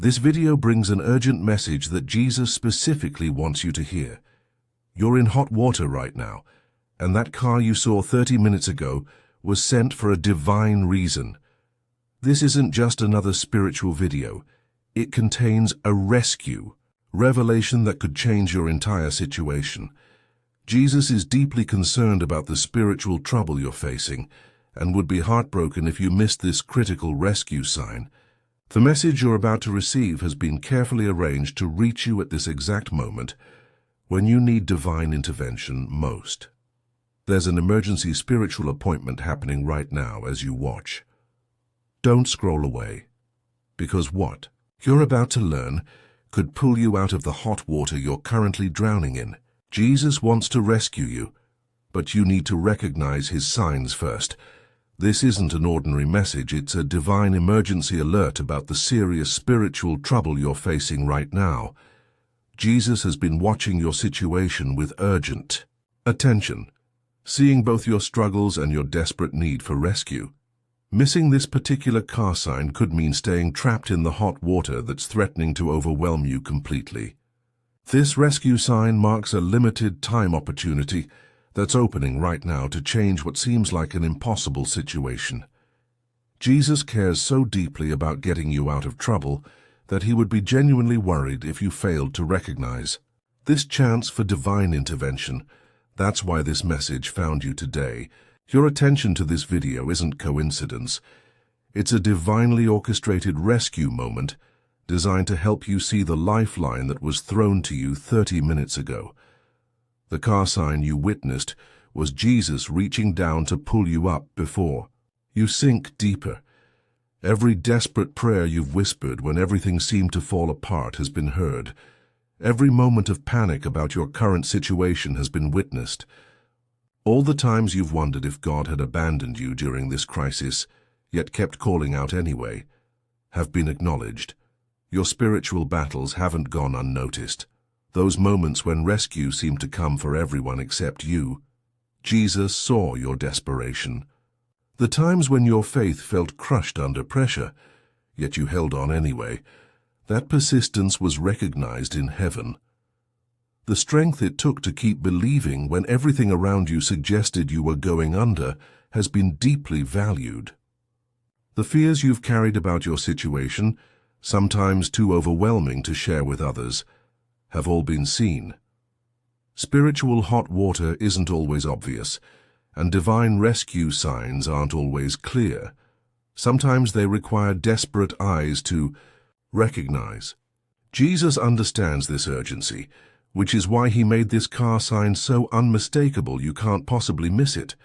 This video brings an urgent message that Jesus specifically wants you to hear. You're in hot water right now, and that car you saw 30 minutes ago was sent for a divine reason. This isn't just another spiritual video. It contains a rescue, revelation that could change your entire situation. Jesus is deeply concerned about the spiritual trouble you're facing and would be heartbroken if you missed this critical rescue sign. The message you're about to receive has been carefully arranged to reach you at this exact moment when you need divine intervention most. There's an emergency spiritual appointment happening right now as you watch. Don't scroll away, because what you're about to learn could pull you out of the hot water you're currently drowning in. Jesus wants to rescue you, but you need to recognize his signs first. This isn't an ordinary message, it's a divine emergency alert about the serious spiritual trouble you're facing right now. Jesus has been watching your situation with urgent attention, seeing both your struggles and your desperate need for rescue. Missing this particular car sign could mean staying trapped in the hot water that's threatening to overwhelm you completely. This rescue sign marks a limited time opportunity that's opening right now to change what seems like an impossible situation. Jesus cares so deeply about getting you out of trouble that he would be genuinely worried if you failed to recognize this chance for divine intervention. That's why this message found you today. Your attention to this video isn't coincidence. It's a divinely orchestrated rescue moment designed to help you see the lifeline that was thrown to you 30 minutes ago. The car sign you witnessed was Jesus reaching down to pull you up before you sink deeper. Every desperate prayer you've whispered when everything seemed to fall apart has been heard. Every moment of panic about your current situation has been witnessed. All the times you've wondered if God had abandoned you during this crisis, yet kept calling out anyway, have been acknowledged. Your spiritual battles haven't gone unnoticed. Those moments when rescue seemed to come for everyone except you. Jesus saw your desperation. The times when your faith felt crushed under pressure, yet you held on anyway. That persistence was recognized in heaven. The strength it took to keep believing when everything around you suggested you were going under has been deeply valued. The fears you've carried about your situation, sometimes too overwhelming to share with others, have all been seen. Spiritual hot water isn't always obvious, and divine rescue signs aren't always clear. Sometimes they require desperate eyes to recognize. Jesus understands this urgency, which is why he made this car sign so unmistakable you can't possibly miss it.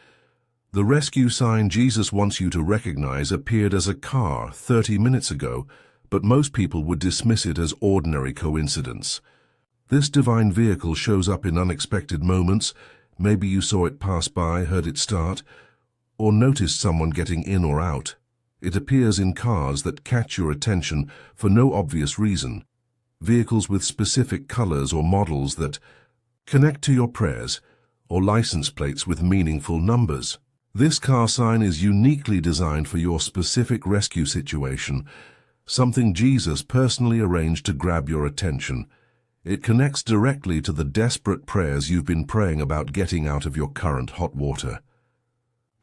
The rescue sign Jesus wants you to recognize appeared as a car 30 minutes ago, but most people would dismiss it as ordinary coincidence. This divine vehicle shows up in unexpected moments. Maybe you saw it pass by, heard it start, or noticed someone getting in or out. It appears in cars that catch your attention for no obvious reason. Vehicles with specific colors or models that connect to your prayers, or license plates with meaningful numbers. This car sign is uniquely designed for your specific rescue situation, something Jesus personally arranged to grab your attention. It connects directly to the desperate prayers you've been praying about getting out of your current hot water.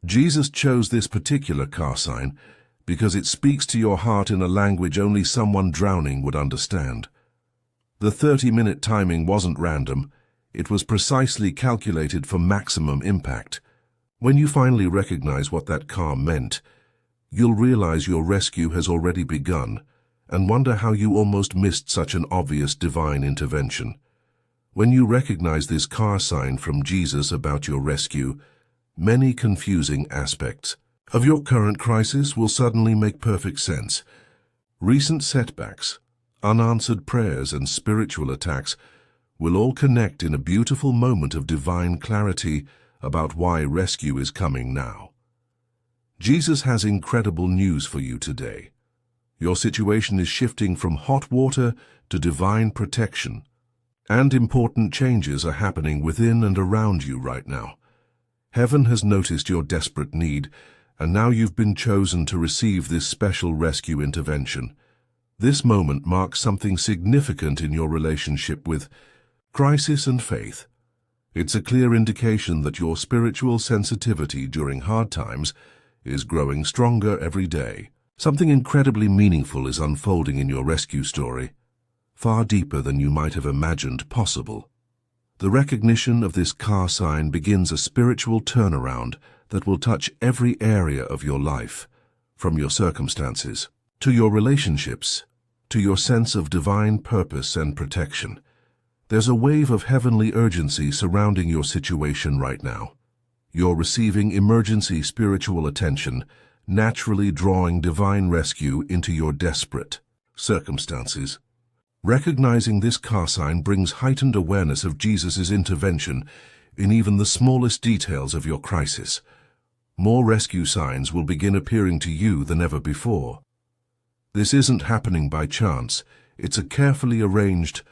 Jesus chose this particular car sign because it speaks to your heart in a language only someone drowning would understand. The 30-minute timing wasn't random. It was precisely calculated for maximum impact. When you finally recognize what that car meant, you'll realize your rescue has already begun and wonder how you almost missed such an obvious divine intervention. When you recognize this car sign from Jesus about your rescue, many confusing aspects of your current crisis will suddenly make perfect sense. Recent setbacks, unanswered prayers, and spiritual attacks will all connect in a beautiful moment of divine clarity about why rescue is coming now. Jesus has incredible news for you today. Your situation is shifting from hot water to divine protection, and important changes are happening within and around you right now. Heaven has noticed your desperate need, and now you've been chosen to receive this special rescue intervention. This moment marks something significant in your relationship with crisis and faith. It's a clear indication that your spiritual sensitivity during hard times is growing stronger every day. Something incredibly meaningful is unfolding in your rescue story, far deeper than you might have imagined possible. The recognition of this car sign begins a spiritual turnaround that will touch every area of your life, from your circumstances, to your relationships, to your sense of divine purpose and protection. There's a wave of heavenly urgency surrounding your situation right now. You're receiving emergency spiritual attention, naturally drawing divine rescue into your desperate circumstances. Recognizing this car sign brings heightened awareness of Jesus' intervention in even the smallest details of your crisis. More rescue signs will begin appearing to you than ever before. This isn't happening by chance. It's a carefully arranged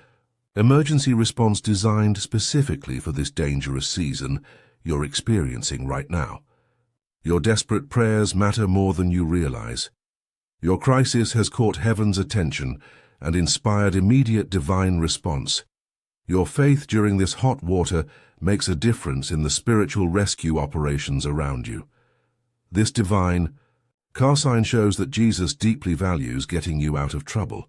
emergency response designed specifically for this dangerous season you're experiencing right now. Your desperate prayers matter more than you realize. Your crisis has caught heaven's attention and inspired immediate divine response. Your faith during this hot water makes a difference in the spiritual rescue operations around you. This divine car sign shows that Jesus deeply values getting you out of trouble.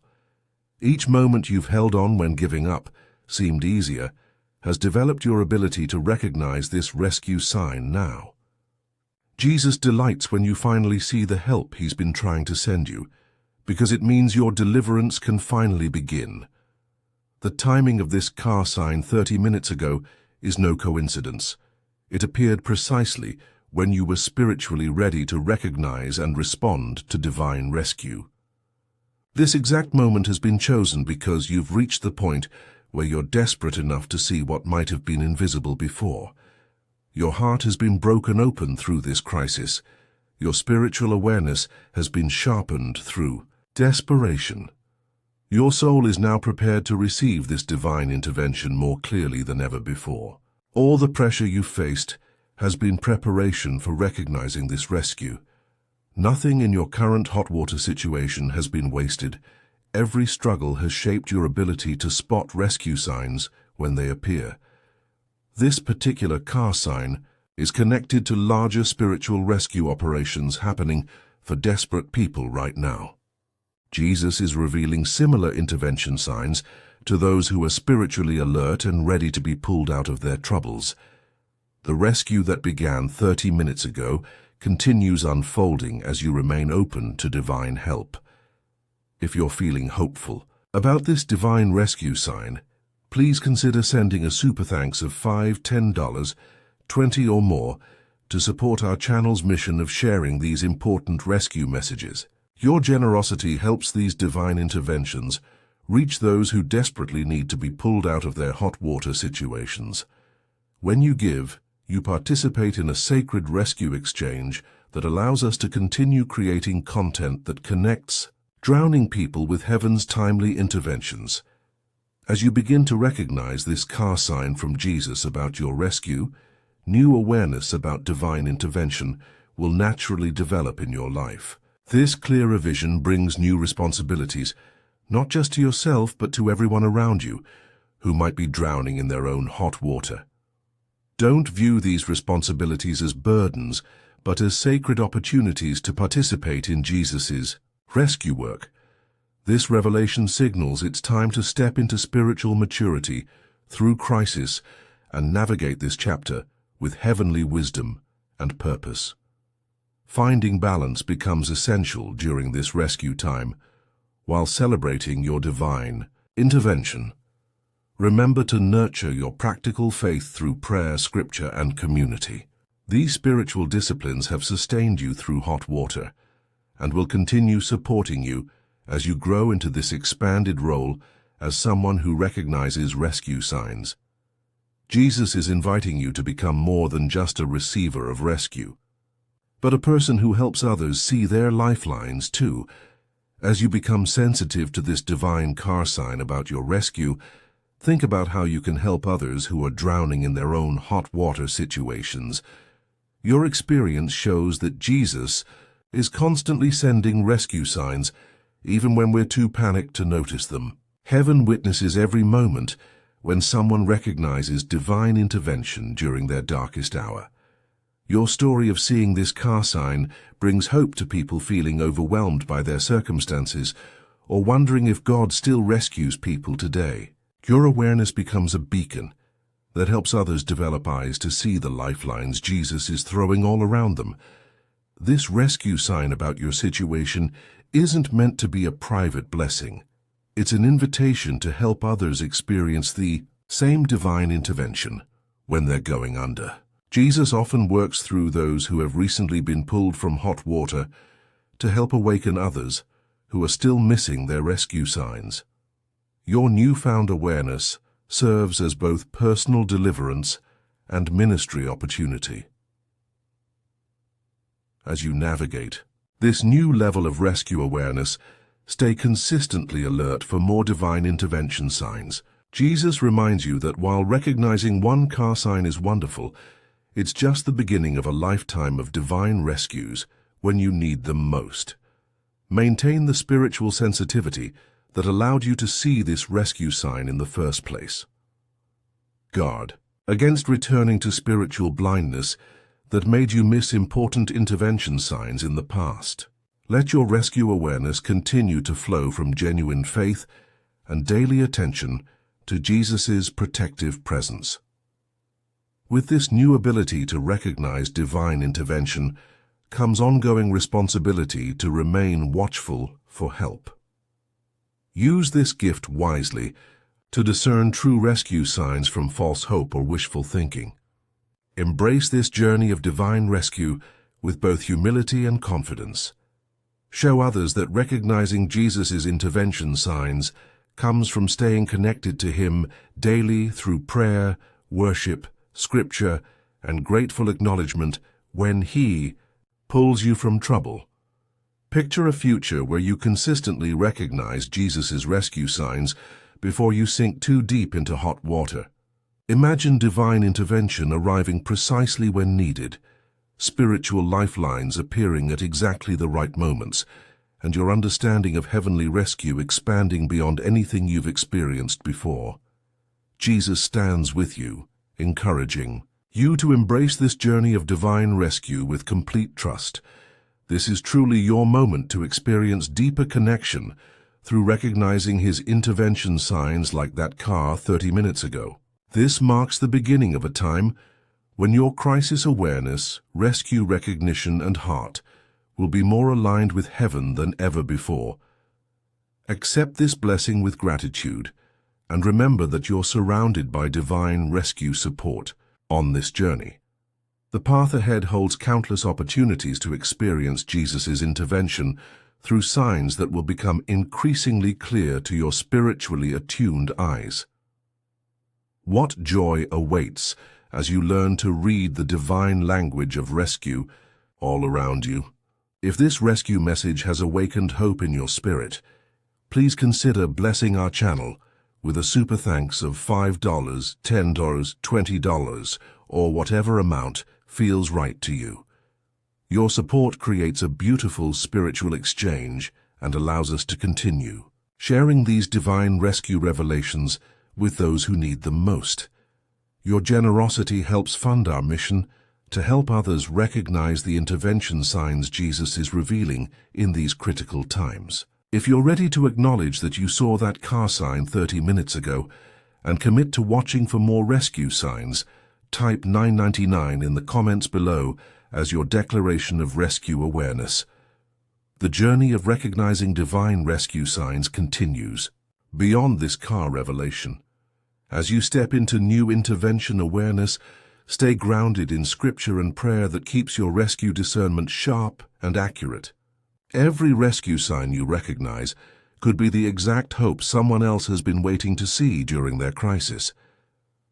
Each moment you've held on when giving up seemed easier has developed your ability to recognize this rescue sign now. Jesus delights when you finally see the help he's been trying to send you, because it means your deliverance can finally begin. The timing of this car sign 30 minutes ago is no coincidence. It appeared precisely when you were spiritually ready to recognize and respond to divine rescue. This exact moment has been chosen because you've reached the point where you're desperate enough to see what might have been invisible before. Your heart has been broken open through this crisis. Your spiritual awareness has been sharpened through desperation. Your soul is now prepared to receive this divine intervention more clearly than ever before. All the pressure you've faced has been preparation for recognizing this rescue. Nothing in your current hot water situation has been wasted. Every struggle has shaped your ability to spot rescue signs when they appear. This particular car sign is connected to larger spiritual rescue operations happening for desperate people right now. Jesus is revealing similar intervention signs to those who are spiritually alert and ready to be pulled out of their troubles. The rescue that began 30 minutes ago continues unfolding as you remain open to divine help. If you're feeling hopeful about this divine rescue sign, please consider sending a super thanks of $5, $10, $20 or more to support our channel's mission of sharing these important rescue messages. Your generosity helps these divine interventions reach those who desperately need to be pulled out of their hot water situations. When you give, you participate in a sacred rescue exchange that allows us to continue creating content that connects drowning people with heaven's timely interventions. As you begin to recognize this car sign from Jesus about your rescue, new awareness about divine intervention will naturally develop in your life. This clearer vision brings new responsibilities, not just to yourself but to everyone around you who might be drowning in their own hot water. Don't view these responsibilities as burdens, but as sacred opportunities to participate in Jesus' rescue work. This revelation signals it's time to step into spiritual maturity through crisis and navigate this chapter with heavenly wisdom and purpose. Finding balance becomes essential during this rescue time, while celebrating your divine intervention. Remember to nurture your practical faith through prayer, scripture, and community. These spiritual disciplines have sustained you through hot water and will continue supporting you as you grow into this expanded role as someone who recognizes rescue signs. Jesus is inviting you to become more than just a receiver of rescue, but a person who helps others see their lifelines too. As you become sensitive to this divine car sign about your rescue, think about how you can help others who are drowning in their own hot water situations. Your experience shows that Jesus is constantly sending rescue signs, even when we're too panicked to notice them. Heaven witnesses every moment when someone recognizes divine intervention during their darkest hour. Your story of seeing this car sign brings hope to people feeling overwhelmed by their circumstances or wondering if God still rescues people today. Your awareness becomes a beacon that helps others develop eyes to see the lifelines Jesus is throwing all around them. This rescue sign about your situation isn't meant to be a private blessing. It's an invitation to help others experience the same divine intervention when they're going under. Jesus often works through those who have recently been pulled from hot water to help awaken others who are still missing their rescue signs. Your newfound awareness serves as both personal deliverance and ministry opportunity. As you navigate this new level of rescue awareness, stay consistently alert for more divine intervention signs. Jesus reminds you that while recognizing one car sign is wonderful, it's just the beginning of a lifetime of divine rescues when you need them most. Maintain the spiritual sensitivity that allowed you to see this rescue sign in the first place. Guard against returning to spiritual blindness that made you miss important intervention signs in the past. Let your rescue awareness continue to flow from genuine faith and daily attention to Jesus' protective presence. With this new ability to recognize divine intervention comes ongoing responsibility to remain watchful for help. Use this gift wisely to discern true rescue signs from false hope or wishful thinking. Embrace this journey of divine rescue with both humility and confidence. Show others that recognizing Jesus' intervention signs comes from staying connected to Him daily through prayer, worship, Scripture, and grateful acknowledgement when He pulls you from trouble. Picture a future where you consistently recognize Jesus' rescue signs before you sink too deep into hot water. Imagine divine intervention arriving precisely when needed, spiritual lifelines appearing at exactly the right moments, and your understanding of heavenly rescue expanding beyond anything you've experienced before. Jesus stands with you, encouraging you to embrace this journey of divine rescue with complete trust. This is truly your moment to experience deeper connection through recognizing His intervention signs like that car 30 minutes ago. This marks the beginning of a time when your crisis awareness, rescue recognition, and heart will be more aligned with heaven than ever before. Accept this blessing with gratitude, and remember that you're surrounded by divine rescue support on this journey. The path ahead holds countless opportunities to experience Jesus' intervention through signs that will become increasingly clear to your spiritually attuned eyes. What joy awaits as you learn to read the divine language of rescue all around you. If this rescue message has awakened hope in your spirit, please consider blessing our channel with a super thanks of $5, $10, $20, or whatever amount feels right to you. Your support creates a beautiful spiritual exchange and allows us to continue sharing these divine rescue revelations with those who need them most. Your generosity helps fund our mission to help others recognize the intervention signs Jesus is revealing in these critical times. If you're ready to acknowledge that you saw that car sign 30 minutes ago and commit to watching for more rescue signs, type $9.99 in the comments below as your declaration of rescue awareness. The journey of recognizing divine rescue signs continues beyond this car revelation. As you step into new intervention awareness, stay grounded in Scripture and prayer that keeps your rescue discernment sharp and accurate. Every rescue sign you recognize could be the exact hope someone else has been waiting to see during their crisis.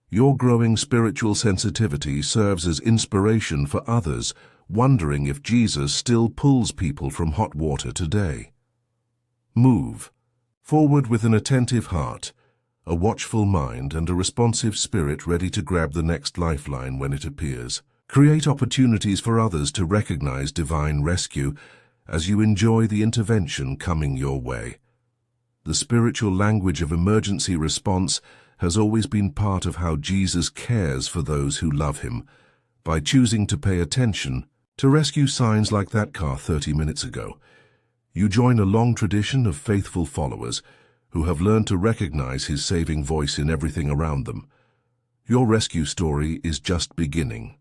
Your growing spiritual sensitivity serves as inspiration for others wondering if Jesus still pulls people from hot water today. Move forward with an attentive heart, a watchful mind, and a responsive spirit ready to grab the next lifeline when it appears. Create opportunities for others to recognize divine rescue as you enjoy the intervention coming your way. The spiritual language of emergency response has always been part of how Jesus cares for those who love him, by choosing to pay attention to rescue signs like that car 30 minutes ago. You join a long tradition of faithful followers who have learned to recognize his saving voice in everything around them. Your rescue story is just beginning.